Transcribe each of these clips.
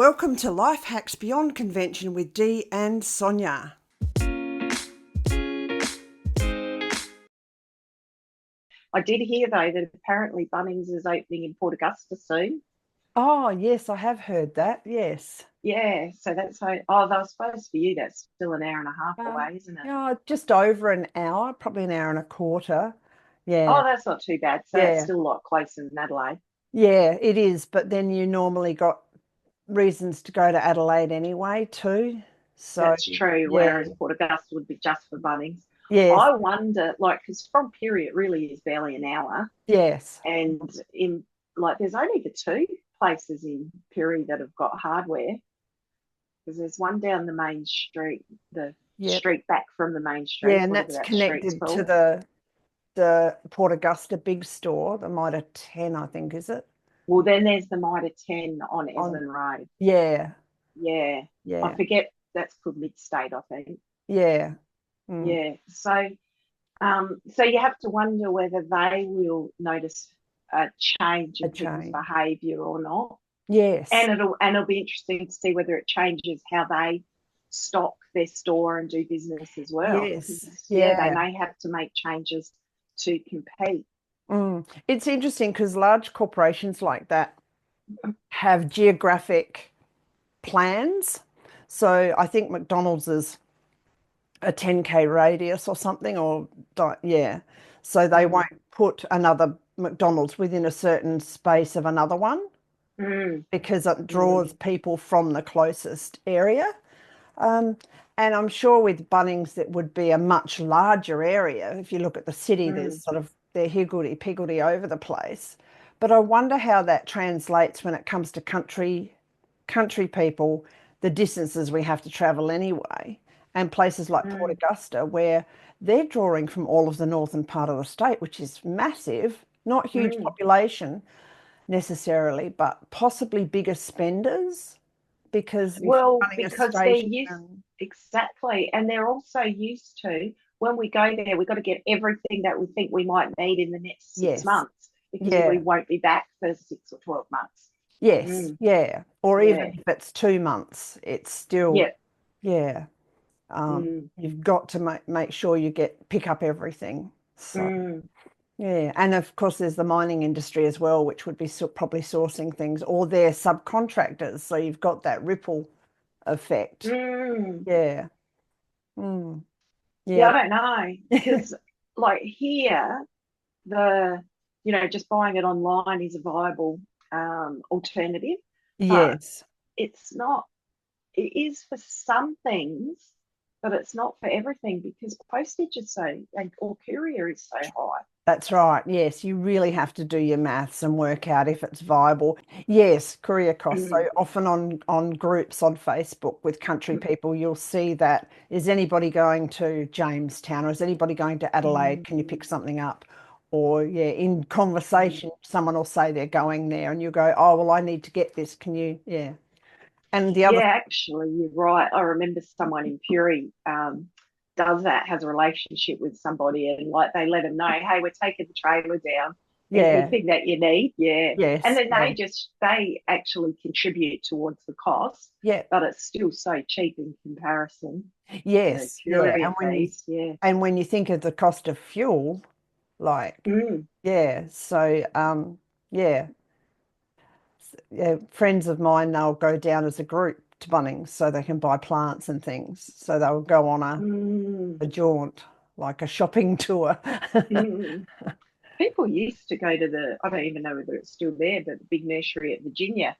Welcome to Life Hacks Beyond Convention with Dee and Sonya. I did hear, though, that apparently Bunnings is opening in Port Augusta soon. Oh, yes, I have heard that. Yes. Yeah, so that's how. Oh, I suppose for you, that's still an hour and a half away, isn't it? Yeah, just over an hour, probably an hour and a quarter. Yeah. Oh, that's not too bad. So that's Yeah. still a lot closer than Adelaide. Yeah, it is. But then you normally got reasons to go to Adelaide anyway, too. So, That's true, yeah. whereas Port Augusta would be just for Bunnings. Yes. I wonder, like, because from Perry it really is barely an hour, Yes. and in like there's only the two places in Perry that have got hardware. Because there's one down the main street, the Yep. street back from the main Yeah, street, and whatever that's that street's connected to called. the Port Augusta big store, the Mitre 10, I think, is it? Well, then there's the Mitre 10 on On Esmond Road. Yeah. Yeah. I Yeah. forget that's called Midstate, I think. Yeah. Mm, Yeah. So you have to wonder whether they will notice a change a in people's change. behaviour or not. Yes. And it'll be interesting to see whether it changes how they stock their store and do business as well. Yes. Because yeah, they Yeah. may have to make changes to compete. It's interesting because large corporations like that have geographic plans. So I think McDonald's is a 10K radius or something, or yeah. So they Mm, won't put another McDonald's within a certain space of another one mm, because it draws mm, people from the closest area. Um, and I'm sure with Bunnings, it would be a much larger area. If you look at the city, there's mm. sort of they're higgledy-piggledy over the place. But I wonder how that translates when it comes to country people, the distances we have to travel anyway, and places like Port Mm, Augusta, where they're drawing from all of the northern part of the state, which is massive, not huge mm. population necessarily, but possibly bigger spenders because if you're Well, running a because they're station used and exactly, and they're also used to when we go there, we've got to get everything that we think we might need in the next six yes, months because we yeah, won't be back for 6 or 12 months. yes, Mm, yeah, or even yeah, if it's 2 months, it's still, yeah, yeah, mm, you've got to make sure you pick up everything. So mm. yeah, and of course there's the mining industry as well, which would be probably sourcing things, or they're subcontractors, so you've got that ripple effect. Mm. Yeah, mm. Yeah, Yeah, I don't know because like here, the just buying it online is a viable alternative, but yes. it's not. It is for some things, but it's not for everything because postage is so and or courier is so high. That's right. Yes, you really have to do your maths and work out if it's viable. Yes, courier costs. So Mm, often on groups on Facebook with country people, you'll see that is anybody going to Jamestown or is anybody going to Adelaide? Can you pick mm, something up? Or yeah, in mm. conversation, someone will say they're going there and you go, oh, well, I need to get this. Can you? Yeah. And the other, Yeah, actually, you're right. I remember someone in Puri does that, has a relationship with somebody, and like they let them know, hey, we're taking the trailer down. yeah, Anything that you need, yeah. And yes, then yeah, they actually contribute towards the cost, yeah, but it's still so cheap in comparison to the yes, yeah. courier fees. Yeah. And when you think of the cost of fuel, like, Mm, yeah, so yeah, yeah, friends of mine, they'll go down as a group to Bunnings so they can buy plants and things. So they'll go on mm, a jaunt, like a shopping tour. mm. People used to go to I don't even know whether it's still there, but the big nursery at Virginia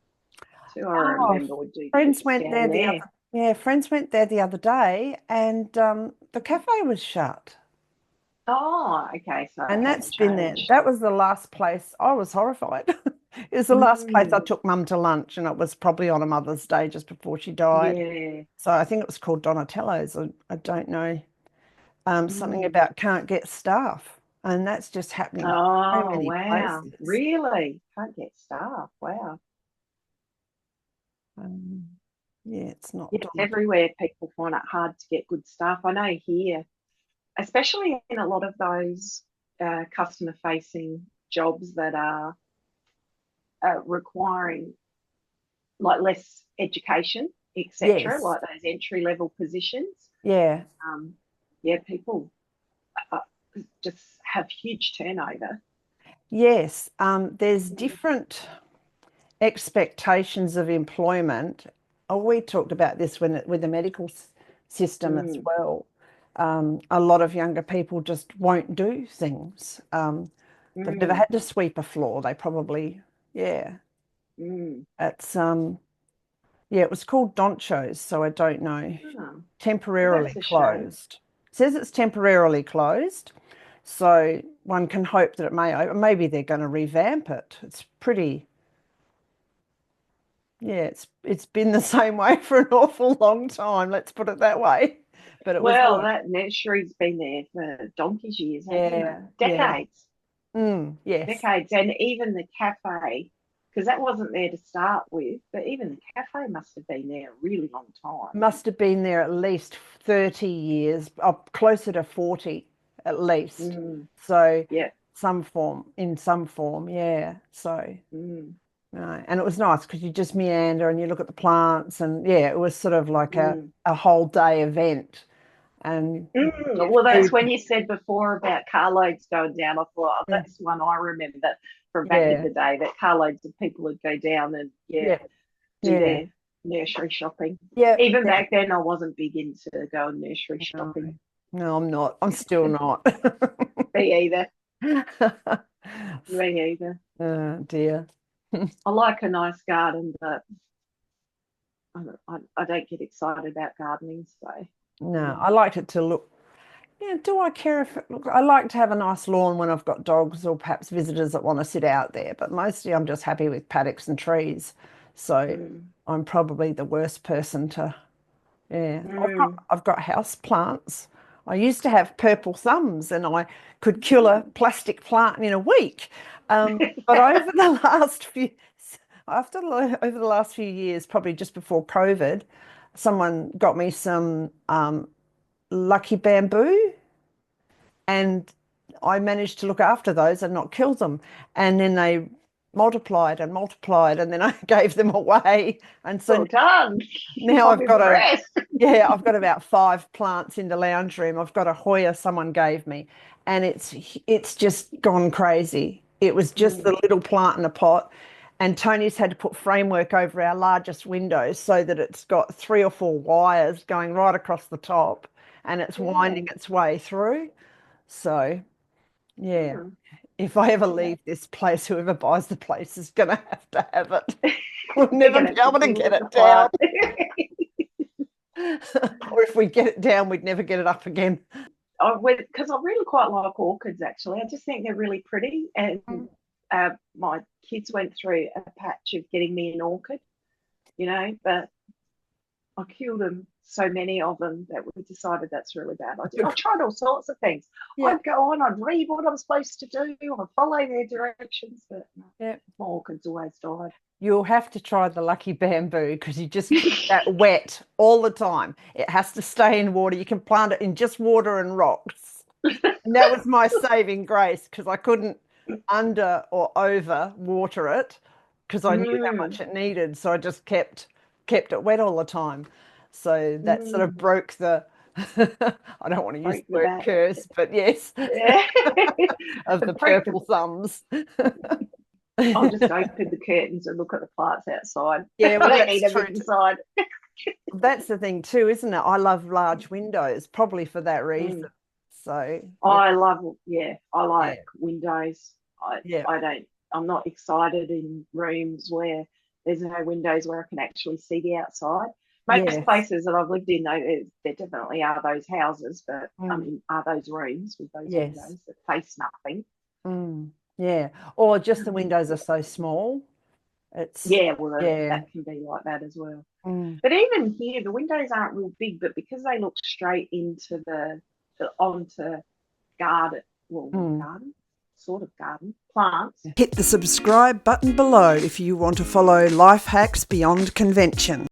too. I Oh, remember would do friends trips went there down the there. other, yeah, friends went there the other day and the cafe was shut. Oh, okay. So it And that's hadn't been there. changed. That was the last place I was horrified. It was the last place I Mm, took mum to lunch, and it was probably on a Mother's Day just before she died. yeah. So I think it was called Donatello's. I don't know. Something Mm. about can't get staff. And that's just happening so Oh, many wow. places. Really? Can't get staff. Wow. Um, yeah, it's not Yeah, it's Donatello. everywhere. People find it hard to get good staff. I know here, especially in a lot of those customer facing jobs that are requiring like less education, etc., Yes. like those entry level positions. Yeah. Yeah, people uh, just have huge turnover. Yes. There's different expectations of employment. Oh, we talked about this with the medical system as Mm, well. A lot of younger people just won't do things. They've never mm, had to sweep a floor. They probably, yeah. mm. It's yeah, it was called Doncho's, so I don't know. Oh, well, Temporarily that's a shame. closed. It says it's temporarily closed, so one can hope that it may open. Maybe they're going to revamp it. It's pretty, yeah, it's been the same way for an awful long time, let's put it that way. But it was Well, like, that nursery's been there for donkey's years, hasn't it? yeah, yeah. Decades, Yes. decades. And even the cafe, because that wasn't there to start with, but even the cafe must have been there a really long time. Must have been there at least 30 years, closer to 40 at least. Mm, So yeah. in some form, yeah. So, Mm, no. And it was nice because you just meander and you look at the plants and yeah, it was sort of like mm. a whole day event. And you could Mm. get Well, that's food. when you said before about carloads going down. I thought, oh, Yeah, that's one I remember that from back in yeah, the day, that carloads of people would go down and, yeah, yeah, do yeah, their nursery shopping. yeah. Even Yeah. back then, I wasn't big into going nursery No, shopping. no, I'm not. I'm still not. Me either. Me either. Oh dear. I like a nice garden, but I don't get excited about gardening. So, No, yeah. I liked it to look. Yeah, do I care if it looks? I like to have a nice lawn when I've got dogs or perhaps visitors that want to sit out there, but mostly I'm just happy with paddocks and trees. So Mm. I'm probably the worst person to, yeah. Mm. I've got house plants. I used to have purple thumbs and I could kill a plastic plant in a week. But over the last few over the last few years, probably just before COVID, someone got me some lucky bamboo and I managed to look after those and not kill them. And then they multiplied and multiplied, and then I gave them away. And so Well done. now I'm I've got impressed. yeah, I've got about 5 plants in the lounge room. I've got a Hoya someone gave me, and it's just gone crazy. It was just the Mm. little plant in a pot. And Tony's had to put framework over our largest windows so that it's got 3 or 4 wires going right across the top and it's winding Yeah. its way through. So, yeah, Mm. if I ever Yeah. leave this place, whoever buys the place is going to have it. We'll They're never going be to have to able to deal get with the it down. plant. Or if we get it down, we'd never get it up again. Because I really quite like orchids, actually. I just think they're really pretty. And my kids went through a patch of getting me an orchid, but I killed them, so many of them, that we decided that's really bad. I tried all sorts of things. Yeah, I'd go on, I'd read what I'm supposed to do, I'd follow their directions, but no, yeah. my orchids always died. You'll have to try the lucky bamboo because you just keep that wet all the time. It has to stay in water. You can plant it in just water and rocks. And that was my saving grace because I couldn't under or over water it because I knew how Mm, much it needed. So I just kept it wet all the time. So that sort of mm, broke the I don't want to use break the the word back. curse, but yes, Yeah. of the break the purple thumbs. I'll just open the curtains and look at the plants outside. Yeah, I well, don't that's need them true. inside. That's the thing too, isn't it? I love large windows, probably for that reason. Mm. So, yeah, I love, yeah, I yeah, like windows. yeah, I'm not excited in rooms where there's no windows where I can actually see the outside. Most yes, places that I've lived in, though, there definitely are those houses, but I mm, mean, are those rooms with those yes, windows that face nothing? yeah. Or just the windows are so small. It's, Yeah, well, yeah, that can be like that as well. mm, But even here, the windows aren't real big, but because they look straight into onto garden, well, not mm. garden, sort of garden, plants. Hit the subscribe button below if you want to follow life hacks beyond convention.